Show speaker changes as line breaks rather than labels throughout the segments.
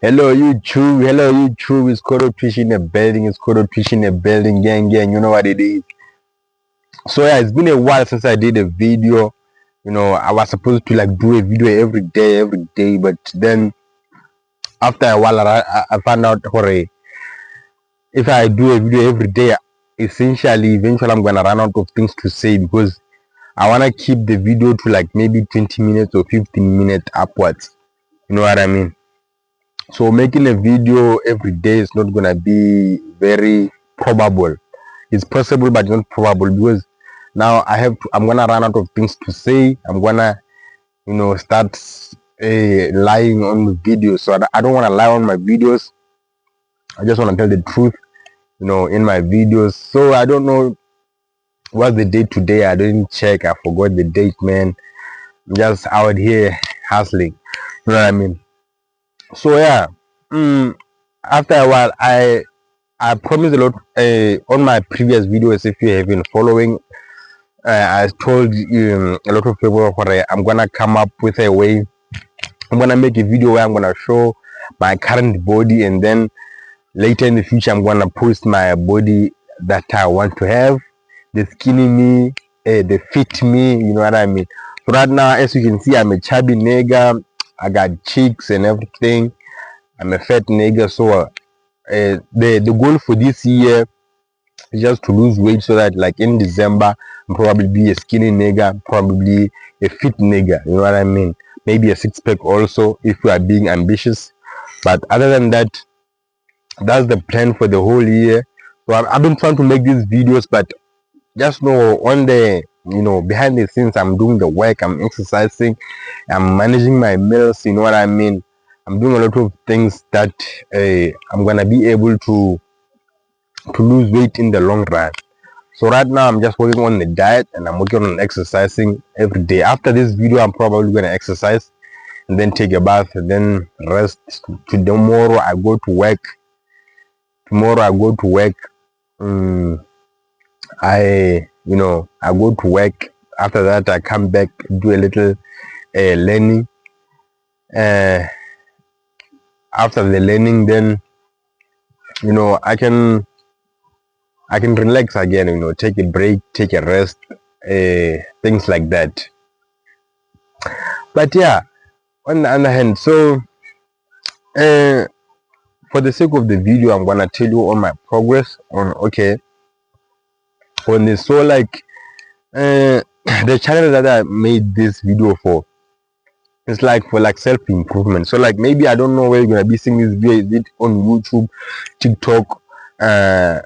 Hello YouTube, it's Kodo Twitch in the building, gang, you know what it is. So yeah, it's been a while since I did a video. I was supposed to like do a video every day, but then after a while I found out if I do a video every day, eventually I'm gonna run out of things to say because I wanna keep the video to like maybe 20 minutes or 15 minutes upwards. You know what I mean? So making a video every day is not gonna be very probable. It's possible but not probable because now I'm gonna run out of things to say. I'm gonna start lying on the videos. So I don't want to lie on my videos. I just want to tell the truth in my videos. So I don't know what's the date today. I didn't check. I forgot the date, man. I'm just out here hustling. You know what I mean? So yeah, after a while I promised a lot on my previous videos. If you have been following, I told a lot of people I'm gonna come up with a way. I'm gonna make a video where I'm gonna show my current body, and then later in the future I'm gonna post my body that I want to have, the skinny me, the fit me. You know what I mean? So right now, as you can see, I'm a chubby nigga. I got cheeks and everything. I'm a fat nigga. So the goal for this year is just to lose weight so that like in December I'm probably be a skinny nigga, probably a fit nigga. You know what I mean? Maybe a six-pack also if we are being ambitious. But other than that, that's the plan for the whole year. So I've been trying to make these videos, but just know on the behind the scenes I'm doing the work, I'm exercising, I'm managing my meals. You know what I mean? I'm doing a lot of things that I'm gonna be able to lose weight in the long run. So right now I'm just working on the diet and I'm working on exercising every day. After this video I'm probably gonna exercise and then take a bath and then rest. Tomorrow I go to work. I go to work. After that I come back, do a little learning. After the learning, then I can relax again, take a break, take a rest, things like that. But yeah, on the other hand, so for the sake of the video, I'm gonna tell you on my progress on this. So like the channel that I made this video for, it's like for like self-improvement. So like maybe I don't know where you're gonna be seeing this video. Is it on YouTube, TikTok,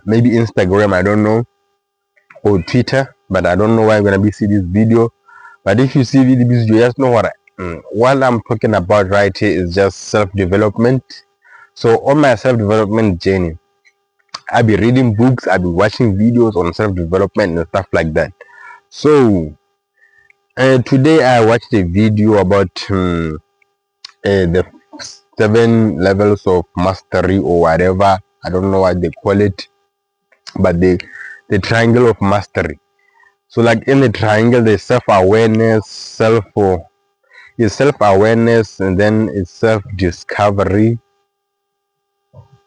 maybe Instagram, I don't know, or Twitter, but I don't know where you're gonna be seeing this video. But if you see this video, just know what I'm talking about right here is just self-development. So on my self-development journey, I'll be reading books, I'll be watching videos on self-development and stuff like that. So today I watched a video about the 7 levels of mastery or whatever. I don't know what they call it, but the triangle of mastery. So like in the triangle, there's self-awareness, and then it's self-discovery,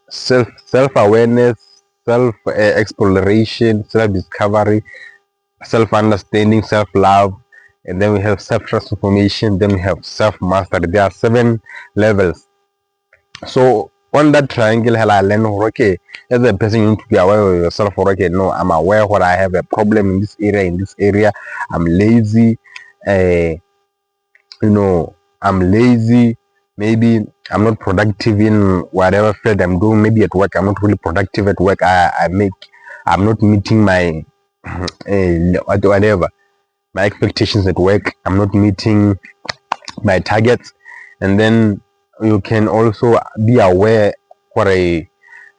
self-awareness, self-exploration, self-discovery, self-understanding, self-love, and then we have self-transformation, then we have self-mastery. There are 7 levels. So on that triangle, I learn as a person you need to be aware of yourself. No, I'm aware what I have a problem in this area. I'm lazy. I'm lazy. Maybe I'm not productive in whatever field I'm doing. Maybe at work I'm not really productive at work. I'm not meeting my whatever my expectations at work. I'm not meeting my targets. And then you can also be aware what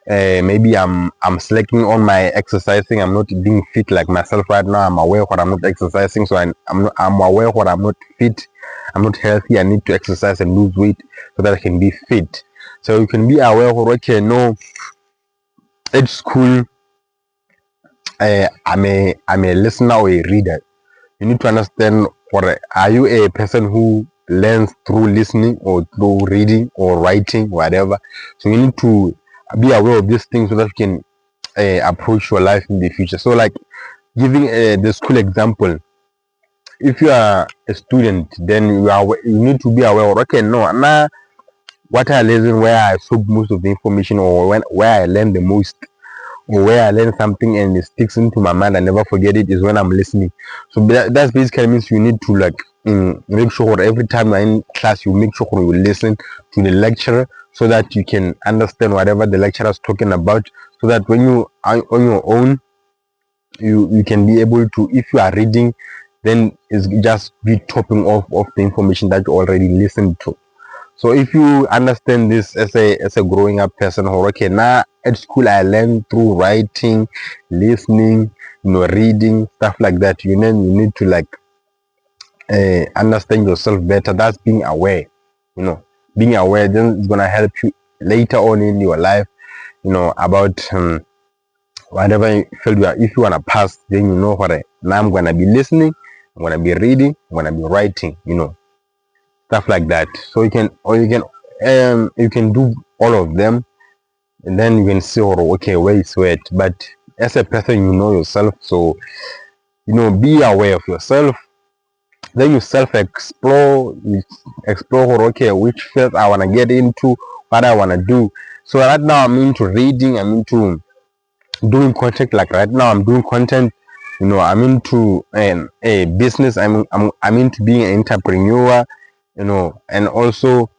maybe I'm slacking on my exercising. I'm not being fit like myself right now. I'm aware what I'm not exercising, so I'm aware what I'm not fit. I'm not healthy. I need to exercise and lose weight so that I can be fit. So you can be aware what at school I'm a listener or a reader. You need to understand are you a person who learns through listening or through reading or writing, whatever. So you need to be aware of these things so that you can approach your life in the future. So like giving the school example, if you are a student, then you need to be aware of, okay, no, now what I lesson where I soak most of the information, or where I learn the most, or where I learn something and it sticks into my mind, I never forget it, is when I'm listening. So that's basically means you need to like make sure every time you're in class, you make sure you listen to the lecturer so that you can understand whatever the lecturer is talking about, so that when you are on your own, you can be able to, if you are reading, then it's just be topping off of the information that you already listened to. So if you understand this as a growing up person, or okay, now at school I learned through writing, listening, reading, stuff like that, you need to like understand yourself better. That's being aware. Being aware then is gonna help you later on in your life, about whatever field you are. If you wanna pass, then you know what now I'm gonna be listening, I'm gonna be reading, I'm gonna be writing, stuff like that. So you can do all of them, and then you can see, oh, okay, where is where. But as a person, you know yourself, so be aware of yourself. Then you self-explore, okay, which field I want to get into, what I want to do. So right now I'm into reading, I'm into doing content. Like right now I'm doing content, I'm into a business, I'm into being an entrepreneur, and also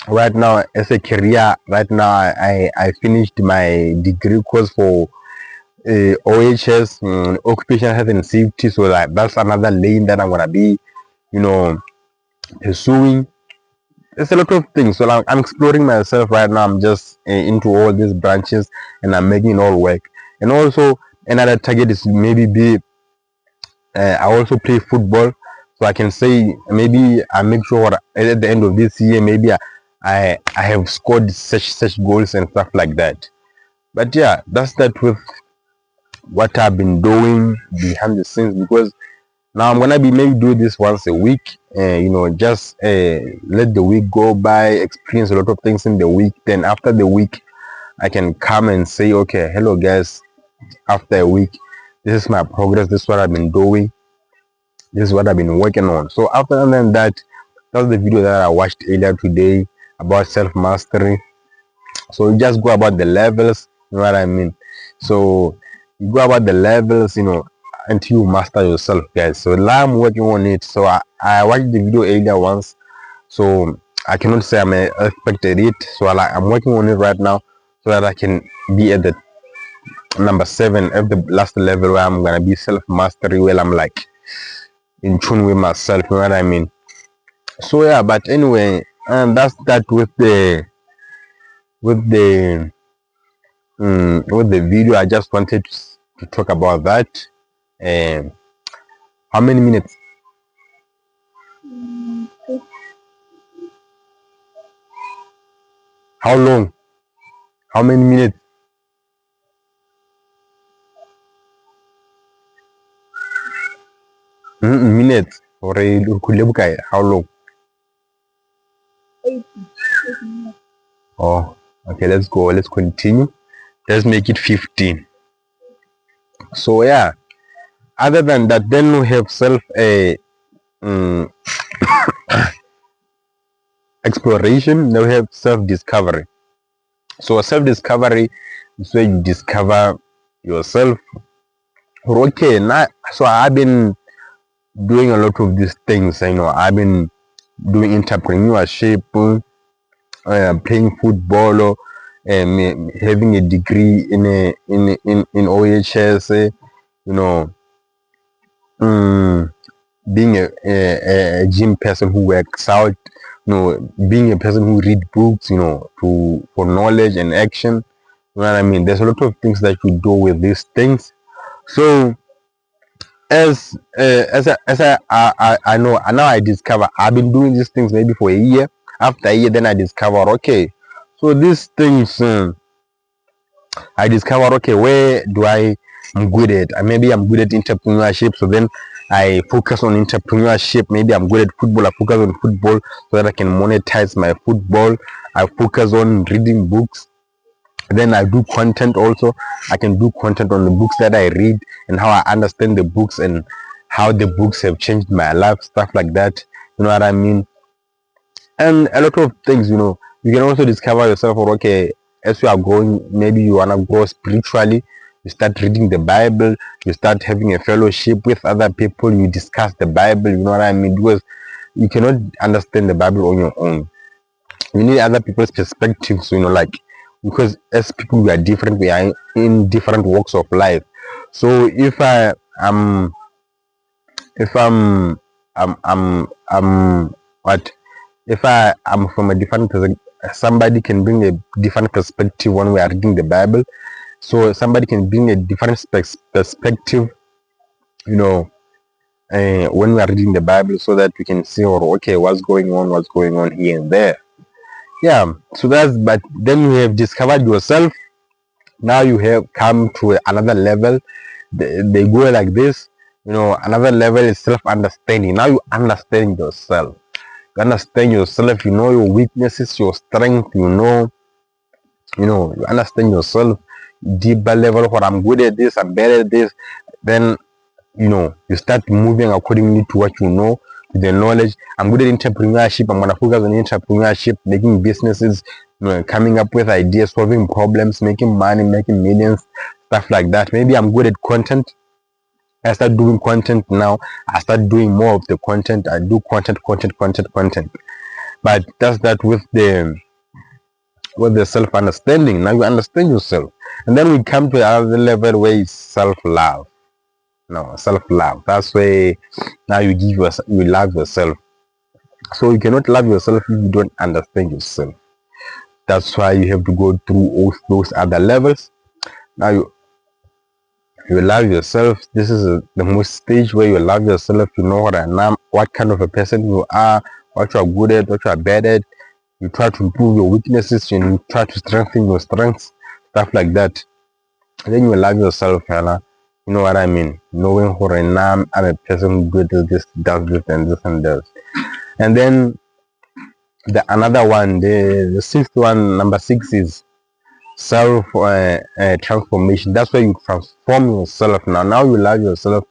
right now as a career, right now I finished my degree course for OHS, occupational health and safety. So that's another lane that I'm gonna be pursuing. There's a lot of things, so I'm exploring myself right now. I'm just into all these branches, and I'm making it all work. And also another target is maybe be I also play football, so I can say maybe I make sure at the end of this year, maybe I have scored such goals and stuff like that. But yeah, that's that with what I've been doing behind the scenes, because now I'm gonna be maybe do this once a week, just let the week go by, experience a lot of things in the week. Then after the week, I can come and say, okay, hello guys, after a week, this is my progress, this is what I've been doing, this is what I've been working on. So after that, that's the video that I watched earlier today about self-mastery. So you just go about the levels, you know what I mean? So you go about the levels, until you master yourself, guys. So now I'm working on it. So I watched the video earlier once, so I cannot say I'm expected it. So I'm working on it right now, so that I can be at the number 7 at the last level, where I'm gonna be self-mastery, where I'm like in tune with myself, you know what I mean? So yeah, but anyway, and that's that with the video. I just wanted to talk about that. How many minutes? How long? How many minutes? Minutes. Or how long?
8
Oh, okay. Let's go. Let's continue. Let's make it 15. So yeah. Other than that, then we have self exploration. Then we have self discovery. So self discovery is where you discover yourself. Okay, now so I've been doing a lot of these things. I've been doing entrepreneurship, playing football, having a degree in OHS, being a gym person who works out, being a person who read books, for knowledge and action. You know what I mean? There's a lot of things that you do with these things. So I know, and now I discover I've been doing these things maybe for a year. After a year, then I discover, okay, so these things I discover, okay, where do I'm good at? And maybe I'm good at entrepreneurship. So then I focus on entrepreneurship. Maybe I'm good at football. I focus on football so that I can monetize my football. I focus on reading books. Then I do content also. I can do content on the books that I read and how I understand the books and how the books have changed my life, stuff like that. You know what I mean? And a lot of things, you can also discover yourself, or okay, as you are growing, maybe you want to grow spiritually. You start reading the Bible, you start having a fellowship with other people, you discuss the Bible. You know what I mean? Because you cannot understand the Bible on your own. You need other people's perspectives, like, because as people we are different, we are in different walks of life. So if I'm what if I am from a different somebody can bring a different perspective when we are reading the Bible. So somebody can bring a different perspective, when we are reading the Bible, so that we can see, or okay, what's going on here and there. Yeah, so but then you have discovered yourself. Now you have come to another level. They go like this. Another level is self-understanding. Now you understand yourself. You understand yourself. You know your weaknesses, your strength. You understand yourself. Deeper level. What I'm good at this, I'm better at this. Then you start moving accordingly to what you know, to the knowledge. I'm good at entrepreneurship. I'm gonna focus on entrepreneurship, making businesses, coming up with ideas, solving problems, making money, making millions, stuff like that. Maybe I'm good at content. I start doing content now. I start doing more of the content. I do content. But that's that with the self-understanding. Now you understand yourself, and then we come to another level where it's self-love. No, self-love. That's where now you love yourself. So you cannot love yourself if you don't understand yourself. That's why you have to go through all those other levels. Now you love yourself. This is the most stage where you love yourself. You know what kind of a person you are, what you are good at, what you are bad at. You try to improve your weaknesses and you try to strengthen your strengths, stuff like that. And then you love yourself, Hannah. You know what I mean? Knowing who I am, I'm a person who good at this, does this, and this and that. And then another one, the sixth one, number 6 is self transformation. That's where you transform yourself. Now you love yourself.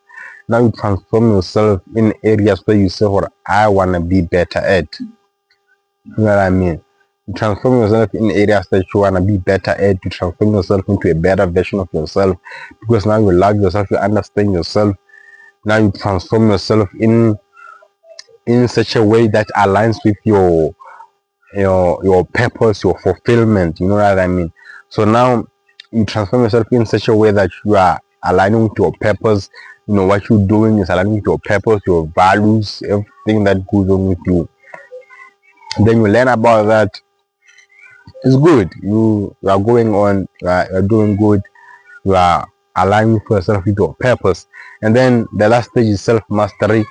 Now you transform yourself in areas where you say, "What I wanna be better at." You know what I mean? You transform yourself in areas that you wanna be better at. You transform yourself into a better version of yourself, because now you love yourself. You understand yourself. Now you transform yourself in such a way that aligns with your purpose, your fulfillment. You know what I mean? So now you transform yourself in such a way that you are aligning with your purpose. What you're doing is aligning with your purpose, your values, everything that goes on with you. Then you learn about that. It's good. You are going on. You are doing good. You are aligning for yourself with your purpose. And then the last stage is self-mastery.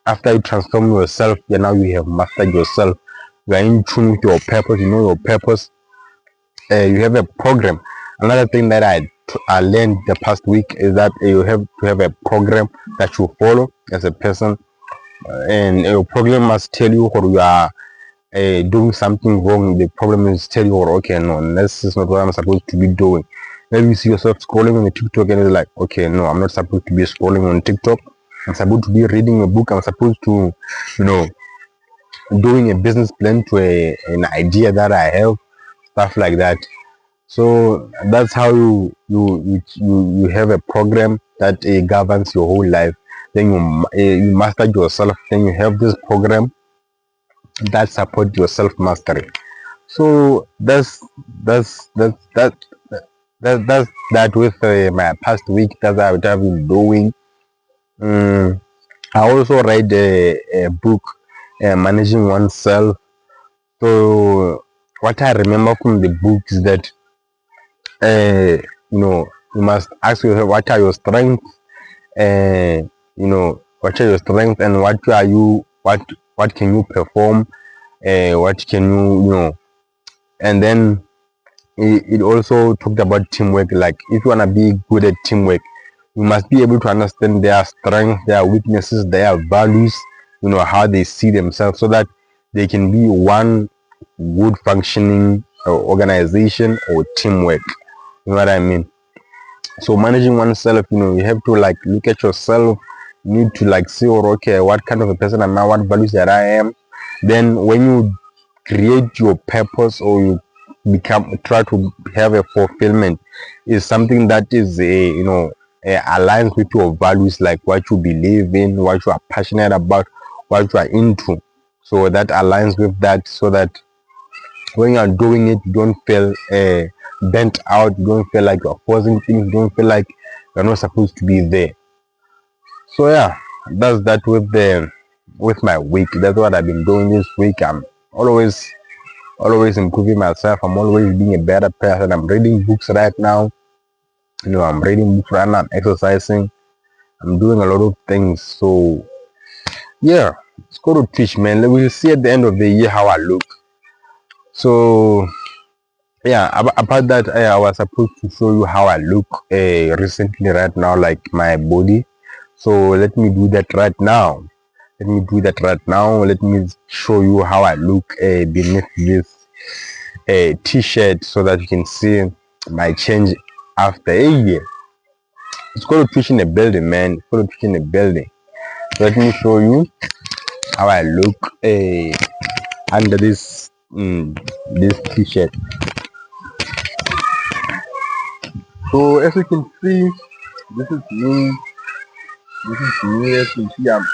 After you transform yourself, now you have mastered yourself. You are in tune with your purpose. You know your purpose. You have a program. Another thing that I learned the past week is that you have to have a program that you follow as a person, and your program must tell you when you are doing something wrong. The problem is tell you, okay, no, this is not what I'm supposed to be doing. Maybe you see yourself scrolling on the TikTok and it's like, okay, no, I'm not supposed to be scrolling on TikTok. I'm supposed to be reading a book. I'm supposed to, doing a business plan to an idea that I have, stuff like that. So that's how you have a program that governs your whole life. Then you master yourself. Then you have this program that support your self mastery. So that's that with my past week. That's what I've been doing. I also read a book, Managing Oneself. So what I remember from the book is that you must ask yourself what are your strengths, what are your strengths, and what can you perform, what can and then it also talked about teamwork. Like if you want to be good at teamwork, You must be able to understand their strengths, their weaknesses, their values, how they see themselves, so that they can be one good functioning organization or teamwork. You know what I mean? So managing oneself, you have to like look at yourself. You need to like see, or okay, what kind of a person am I, what values that I am. Then when you create your purpose, or you try to have a fulfillment, is something that is aligns with your values, like what you believe in, what you are passionate about, what you are into. So that aligns with that, so that when you are doing it, you don't feel bent out, you don't feel like you're forcing things, you don't feel like you're not supposed to be there. So yeah, that's that with my week. That's what I've been doing this week. I'm always improving myself. I'm always being a better person. I'm reading books right now. I'm reading books right now. I'm exercising. I'm doing a lot of things. So yeah, let's go to Twitch, man. We'll see at the end of the year how I look. So yeah, about that, I was supposed to show you how I look recently right now, like my body. So let me do that right now. Let me show you how I look beneath this t-shirt, so that you can see my change after a year. It's called Twitch in the building, man. It's called Twitch in the building. Let me show you how I look under this t-shirt. So as you can see, this is me. As you can see, I'm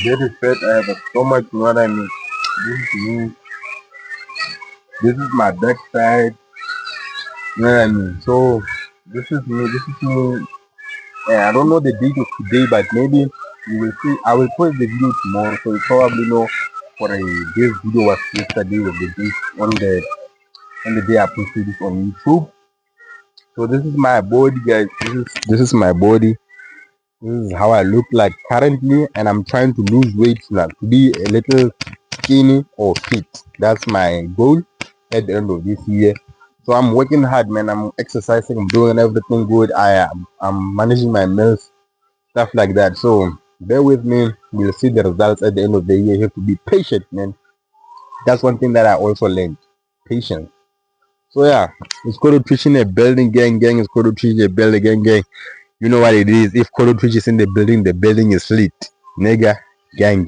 very fat. I have a stomach. You know what I mean? This is me. This is my back side. You know what I mean? So this is me. I don't know the date of today, but maybe you will see. I will post the video tomorrow, so you probably know. This video was yesterday, with the date on the day I posted this on YouTube. So this is my body, guys. This is my body. This is how I look like currently, and I'm trying to lose weight, like to be a little skinny or fit. That's my goal at the end of this year. So I'm working hard, man. I'm exercising. I'm doing everything good. I'm managing my meals, stuff like that. So bear with me. We'll see the results at the end of the year. You have to be patient, man. That's one thing that I also learned. Patience. So yeah, it's called Twitch in a building, gang. It's called Twitch in a building, gang. You know what it is. If Colo Twitch is in the building is lit. Nigga, gang.